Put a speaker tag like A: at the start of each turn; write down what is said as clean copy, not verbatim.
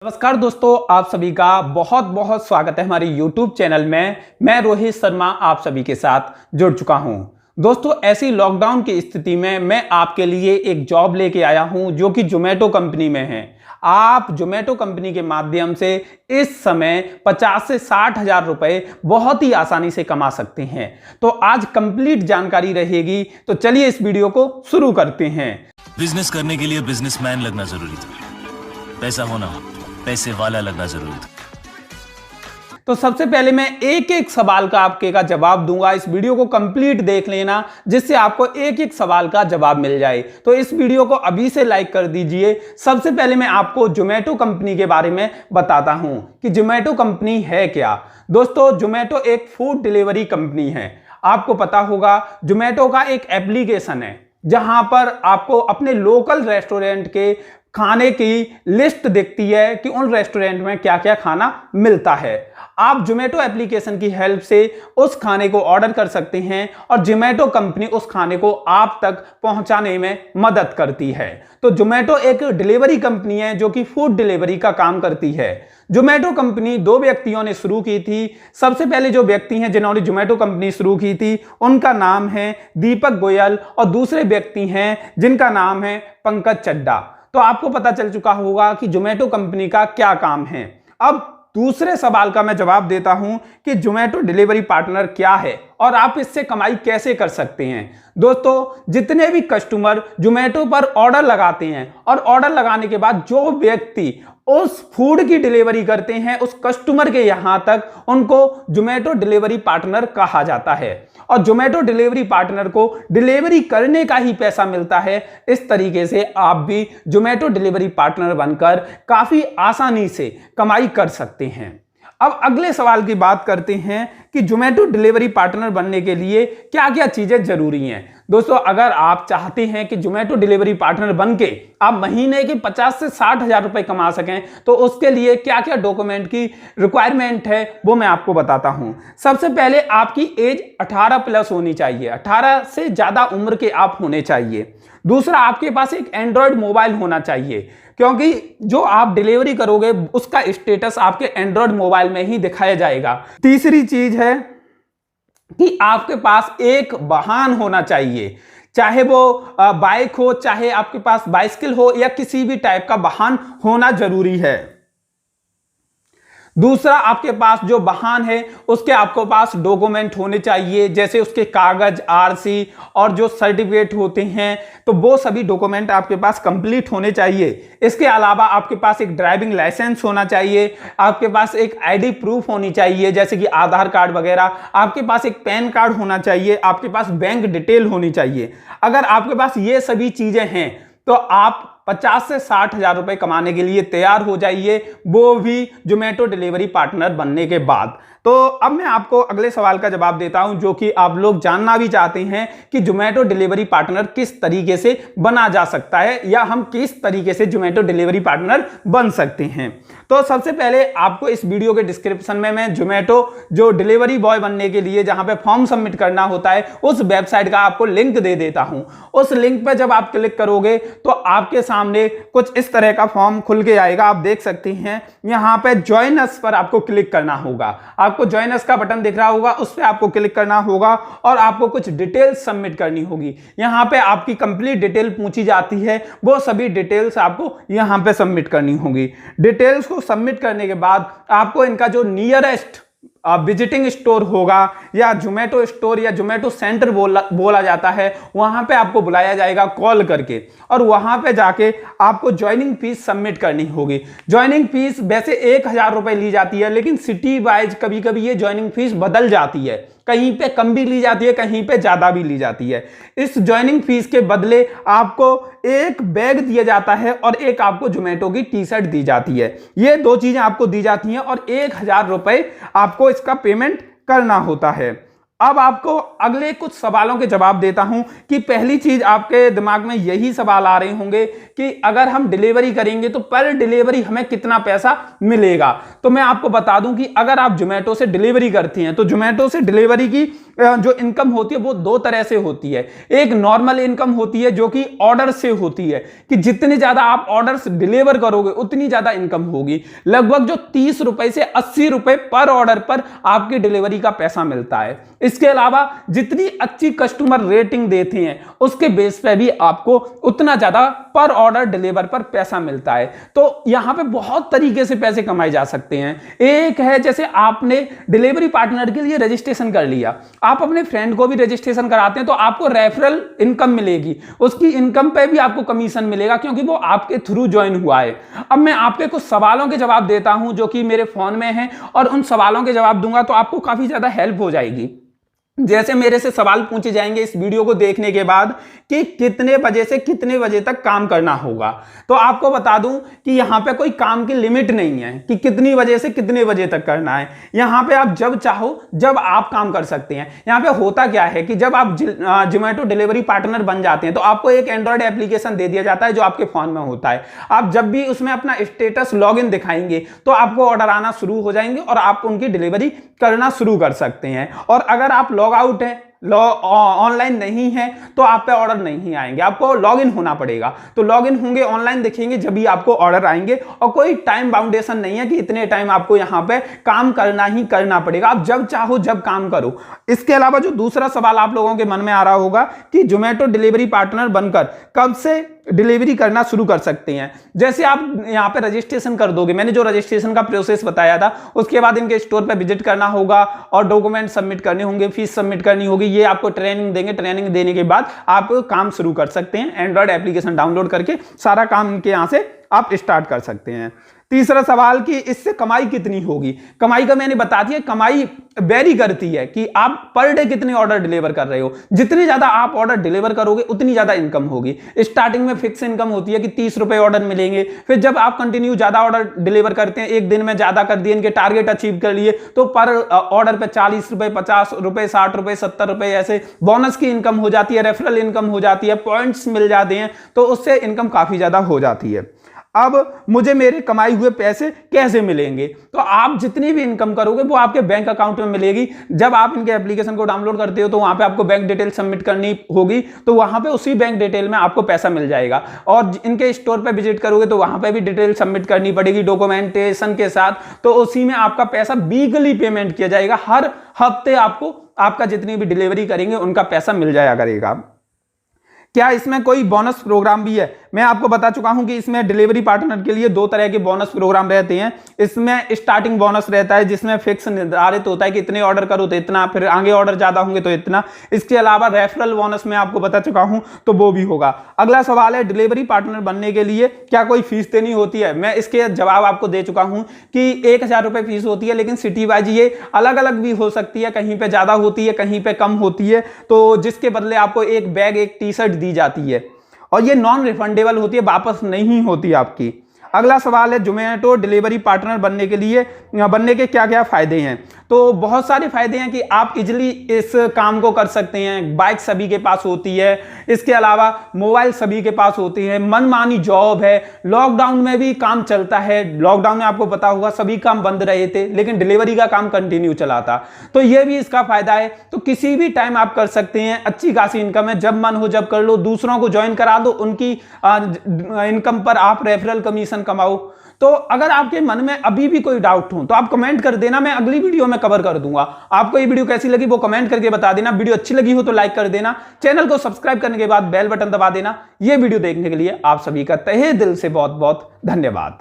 A: नमस्कार दोस्तों, आप सभी का बहुत बहुत स्वागत है हमारे YouTube चैनल में। मैं रोहित शर्मा आप सभी के साथ जुड़ चुका हूं। दोस्तों, ऐसी लॉकडाउन की स्थिति में मैं आपके लिए एक जॉब लेके आया हूं जो कि जोमेटो कंपनी में है। आप जोमेटो कंपनी के माध्यम से इस समय 50 से 60 हजार रुपए बहुत ही आसानी से कमा सकते हैं। तो आज कंप्लीट जानकारी रहेगी, तो चलिए इस वीडियो को शुरू करते हैं।
B: बिजनेस करने के लिए बिजनेसमैन लगना जरूरी था, पैसा होना पैसे वाला लगना जरूरी था।
A: तो सबसे पहले मैं एक एक सवाल का आपके का जवाब दूंगा। इस वीडियो को कंप्लीट देख लेना, जिससे आपको एक एक सवाल का जवाब मिल जाए। तो इस वीडियो को अभी से लाइक कर दीजिए। सबसे पहले मैं आपको जोमेटो कंपनी के बारे में बताता हूं कि जोमेटो कंपनी है क्या। दोस्तों, जोमेटो एक फूड डिलीवरी कंपनी है। आपको पता होगा, जोमेटो का एक एप्लीकेशन है जहां पर आपको अपने लोकल रेस्टोरेंट के खाने की लिस्ट दिखती है कि उन रेस्टोरेंट में क्या क्या खाना मिलता है। आप जोमेटो एप्लीकेशन की हेल्प से उस खाने को ऑर्डर कर सकते हैं और जोमेटो कंपनी उस खाने को आप तक पहुंचाने में मदद करती है। तो जोमेटो एक डिलीवरी कंपनी है जो कि फूड डिलीवरी का काम करती है। जोमेटो कंपनी दो व्यक्तियों ने शुरू की थी। सबसे पहले जो व्यक्ति हैं जिन्होंने जोमेटो कंपनी शुरू की थी, उनका नाम है दीपक गोयल और दूसरे व्यक्ति हैं जिनका नाम है पंकज चड्ढा। तो आपको पता चल चुका होगा कि जोमेटो कंपनी का क्या काम है। अब दूसरे सवाल का मैं जवाब देता हूं कि जोमेटो डिलीवरी पार्टनर क्या है और आप इससे कमाई कैसे कर सकते हैं। दोस्तों, जितने भी कस्टमर जोमेटो पर ऑर्डर लगाते हैं और ऑर्डर लगाने के बाद जो व्यक्ति उस फूड की डिलीवरी करते हैं उस कस्टमर के यहां तक, उनको जोमेटो डिलीवरी पार्टनर कहा जाता है। और जोमेटो डिलीवरी पार्टनर को डिलीवरी करने का ही पैसा मिलता है। इस तरीके से आप भी जोमेटो डिलीवरी पार्टनर बनकर काफी आसानी से कमाई कर सकते हैं। अब अगले सवाल की बात करते हैं कि जोमेटो डिलीवरी पार्टनर बनने के लिए क्या क्या चीजें जरूरी हैं। दोस्तों, अगर आप चाहते हैं कि जोमेटो डिलीवरी पार्टनर बनके आप महीने के 50 से 60 हजार रुपए कमा सकें, तो उसके लिए क्या क्या डॉक्यूमेंट की रिक्वायरमेंट है वो मैं आपको बताता हूं। सबसे पहले आपकी एज 18 प्लस होनी चाहिए, 18 से ज्यादा उम्र के आप होने चाहिए। दूसरा, आपके पास एक एंड्रॉयड मोबाइल होना चाहिए, क्योंकि जो आप डिलीवरी करोगे उसका स्टेटस आपके एंड्रॉयड मोबाइल में ही दिखाया जाएगा। तीसरी चीज है कि आपके पास एक वाहन होना चाहिए, चाहे वो बाइक हो, चाहे आपके पास बाइसिकल हो, या किसी भी टाइप का वाहन होना जरूरी है। दूसरा, आपके पास जो वाहन है उसके आपको पास डॉक्यूमेंट होने चाहिए, जैसे उसके कागज, आरसी और जो सर्टिफिकेट होते हैं, तो वो सभी डॉक्यूमेंट आपके पास कंप्लीट होने चाहिए। इसके अलावा आपके पास एक ड्राइविंग लाइसेंस होना चाहिए, आपके पास एक आईडी प्रूफ होनी चाहिए जैसे कि आधार कार्ड वगैरह, आपके पास एक पैन कार्ड होना चाहिए, आपके पास बैंक डिटेल होनी चाहिए। अगर आपके पास ये सभी चीजें हैं तो आप 50 से 60 हजार रुपए कमाने के लिए तैयार हो जाइए, वो भी जोमेटो डिलीवरी पार्टनर बनने के बाद। तो अब मैं आपको अगले सवाल का जवाब देता हूं, जो कि आप लोग जानना भी चाहते हैं कि जोमेटो डिलीवरी पार्टनर किस तरीके से बना जा सकता है, या हम किस तरीके से जोमेटो डिलीवरी पार्टनर बन सकते हैं। तो सबसे पहले आपको इस वीडियो के डिस्क्रिप्शन में मैं जोमेटो जो डिलीवरी बॉय बनने के लिए जहां पे फॉर्म सबमिट करना होता है उस वेबसाइट का आपको लिंक दे देता हूं। उस लिंक पर जब आप क्लिक करोगे तो आपके सामने कुछ इस तरह का फॉर्म खुल के आएगा। आप देख सकते हैं यहां पे ज्वाइन अस पर आपको क्लिक करना होगा। आपको ज्वाइन अस का बटन दिख रहा होगा, उस पर आपको क्लिक करना होगा और आपको कुछ डिटेल्स सबमिट करनी होगी। यहां पे आपकी कंप्लीट डिटेल पूछी जाती है, वो सभी डिटेल्स आपको यहां पे सबमिट करनी होगी। डिटेल्स को सबमिट करने के बाद आपको इनका जो नियरेस्ट विजिटिंग स्टोर होगा, या जोमेटो स्टोर या जोमेटो सेंटर बोला जाता है, वहां पे आपको बुलाया जाएगा कॉल करके, और वहां पे जाके आपको ज्वाइनिंग फीस सबमिट करनी होगी। ज्वाइनिंग फीस वैसे 1000 रुपए ली जाती है, लेकिन सिटी वाइज कभी कभी ये ज्वाइनिंग फीस बदल जाती है, कहीं पे कम भी ली जाती है, कहीं पे ज्यादा भी ली जाती है। इस ज्वाइनिंग फीस के बदले आपको एक बैग दिया जाता है और एक आपको जोमेटो की टी शर्ट दी जाती है। ये दो चीजें आपको दी जाती हैं और 1000 रुपए आपको इसका पेमेंट करना होता है। अब आपको अगले कुछ सवालों के जवाब देता हूं कि पहली चीज आपके दिमाग में यही सवाल आ रहे होंगे कि अगर हम डिलीवरी करेंगे तो पर डिलीवरी हमें कितना पैसा मिलेगा। तो मैं आपको बता दूं कि अगर आप जोमेटो से डिलीवरी करती हैं तो जोमेटो से डिलीवरी की जो इनकम होती है वो दो तरह से होती है। एक नॉर्मल इनकम होती है जो कि ऑर्डर से होती है कि जितने ज्यादा आप ऑर्डर्स डिलीवर करोगे उतनी ज्यादा इनकम होगी, लगभग जो 30 रुपए से 80 रुपए पर ऑर्डर पर आपकी डिलीवरी का पैसा मिलता है। इसके अलावा जितनी अच्छी कस्टमर रेटिंग देते हैं उसके बेस पे भी आपको उतना ज्यादा पर ऑर्डर डिलीवर पर पैसा मिलता है। तो यहां पे बहुत तरीके से पैसे कमाए जा सकते हैं। एक है जैसे आपने डिलीवरी पार्टनर के लिए रजिस्ट्रेशन कर लिया, आप अपने फ्रेंड को भी रजिस्ट्रेशन कराते हैं तो आपको रेफरल इनकम मिलेगी, उसकी इनकम पे भी आपको कमीशन मिलेगा क्योंकि वो आपके थ्रू ज्वाइन हुआ है। अब मैं आपके कुछ सवालों के जवाब देता हूं जो कि मेरे फोन में हैं और उन सवालों के जवाब दूंगा तो आपको काफी ज्यादा हेल्प हो जाएगी। जैसे मेरे से सवाल पूछे जाएंगे इस वीडियो को देखने के बाद कि कितने बजे से कितने बजे तक काम करना होगा, तो आपको बता दूं कि यहां पे कोई काम की लिमिट नहीं है कि कितनी बजे से कितने बजे तक करना है। यहां पे आप जब चाहो जब आप काम कर सकते हैं। यहां पे होता क्या है कि जब आप जोमेटो डिलीवरी पार्टनर बन जाते हैं तो आपको एक एंड्रॉयड एप्लीकेशन दे दिया जाता है जो आपके फोन में होता है। आप जब भी उसमें अपना स्टेटस लॉगिन दिखाएंगे तो आपको ऑर्डर आना शुरू हो जाएंगे और आप उनकी डिलीवरी करना शुरू कर सकते हैं। और अगर आप लॉग आउट है, ऑनलाइन नहीं है तो आप पे ऑर्डर नहीं आएंगे, आपको लॉगिन होना पड़ेगा। तो लॉगिन होंगे, ऑनलाइन दिखेंगे जब भी आपको ऑर्डर आएंगे और कोई टाइम बाउंडेशन नहीं है कि इतने टाइम आपको यहां पे काम करना ही करना पड़ेगा, आप जब चाहो जब काम करो। इसके अलावा जो दूसरा सवाल आप लोगों के मन में आ रहा होगा कि जोमेटो डिलीवरी पार्टनर बनकर कब से डिलीवरी करना शुरू कर सकते हैं। जैसे आप यहां पे रजिस्ट्रेशन कर दोगे, मैंने जो रजिस्ट्रेशन का प्रोसेस बताया था, उसके बाद इनके स्टोर पे विजिट करना होगा और डॉक्यूमेंट सबमिट करने होंगे, फीस सबमिट करनी होगी, ये आपको ट्रेनिंग देंगे। ट्रेनिंग देने के बाद आप काम शुरू कर सकते हैं, एंड्रॉयड एप्लीकेशन डाउनलोड करके सारा काम इनके यहां से आप स्टार्ट कर सकते हैं। तीसरा सवाल कि इससे कमाई कितनी होगी। कमाई का मैंने बता दिया, कमाई वेरी करती है कि आप पर डे कितने ऑर्डर डिलीवर कर रहे हो। जितने ज्यादा आप ऑर्डर डिलीवर करोगे उतनी ज्यादा इनकम होगी। स्टार्टिंग में फिक्स इनकम होती है कि 30 रुपए ऑर्डर मिलेंगे, फिर जब आप कंटिन्यू ज्यादा ऑर्डर डिलीवर करते हैं, एक दिन में ज्यादा कर दिए, इनके टारगेट अचीव कर लिए, तो पर ऑर्डर पे 40 रुपए, 50 रुपए, 60 रुपए, 70 रुपए ऐसे बोनस की इनकम हो जाती है, रेफरल इनकम हो जाती है, पॉइंट्स मिल जाते हैं, तो उससे इनकम काफी ज्यादा हो जाती है। अब मुझे मेरे कमाए हुए पैसे कैसे मिलेंगे, तो आप जितनी भी इनकम करोगे वो आपके बैंक अकाउंट में मिलेगी। जब आप इनके एप्लीकेशन को डाउनलोड करते हो तो वहां पे आपको बैंक डिटेल सबमिट करनी होगी, तो वहां पे उसी बैंक डिटेल में आपको पैसा मिल जाएगा। और इनके स्टोर पे विजिट करोगे तो वहां पे भी डिटेल सबमिट करनी पड़ेगी डॉक्यूमेंटेशन के साथ, तो उसी में आपका पैसा वीकली पेमेंट किया जाएगा। हर हफ्ते आपको आपका जितनी भी डिलीवरी करेंगे उनका पैसा मिल जाया करेगा। क्या इसमें कोई बोनस प्रोग्राम भी है? मैं आपको बता चुका हूं कि इसमें डिलीवरी पार्टनर के लिए दो तरह के बोनस प्रोग्राम रहते हैं। इसमें स्टार्टिंग बोनस रहता है जिसमें फिक्स निर्धारित होता है कि इतने ऑर्डर करो तो इतना, फिर आगे ऑर्डर ज्यादा होंगे तो इतना। इसके अलावा रेफरल बोनस मैं आपको बता चुका हूं तो वो भी होगा। अगला सवाल है डिलीवरी पार्टनर बनने के लिए क्या कोई फीस देनी होती है? मैं इसके जवाब आपको दे चुका हूं कि 1000 रुपए फीस होती है, लेकिन सिटी वाइज ये अलग अलग भी हो सकती है, कहीं पे ज्यादा होती है, कहीं पे कम होती है। तो जिसके बदले आपको एक बैग, एक टी शर्ट दी जाती है और ये नॉन रिफंडेबल होती है, वापस नहीं होती आपकी। अगला सवाल है जोमेटो डिलीवरी पार्टनर बनने के क्या क्या फायदे हैं? तो बहुत सारे फायदे हैं कि आप इजीली इस काम को कर सकते हैं। बाइक सभी के पास होती है, इसके अलावा मोबाइल सभी के पास होती है, मनमानी जॉब है, लॉकडाउन में भी काम चलता है। लॉकडाउन में आपको पता होगा सभी काम बंद रहे थे, लेकिन डिलीवरी का काम कंटिन्यू चला था, तो ये भी इसका फायदा है। तो किसी भी टाइम आप कर सकते हैं, अच्छी खासी इनकम है, जब मन हो जब कर लो, दूसरों को ज्वाइन करा दो, उनकी इनकम पर आप रेफरल कमीशन कमाओ। तो अगर आपके मन में अभी भी कोई डाउट हो तो आप कमेंट कर देना, मैं अगली वीडियो में कवर कर दूंगा। आपको ये वीडियो कैसी लगी वो कमेंट करके बता देना। वीडियो अच्छी लगी हो तो लाइक कर देना, चैनल को सब्सक्राइब करने के बाद बेल बटन दबा देना। ये वीडियो देखने के लिए आप सभी का तहे दिल से बहुत बहुत धन्यवाद।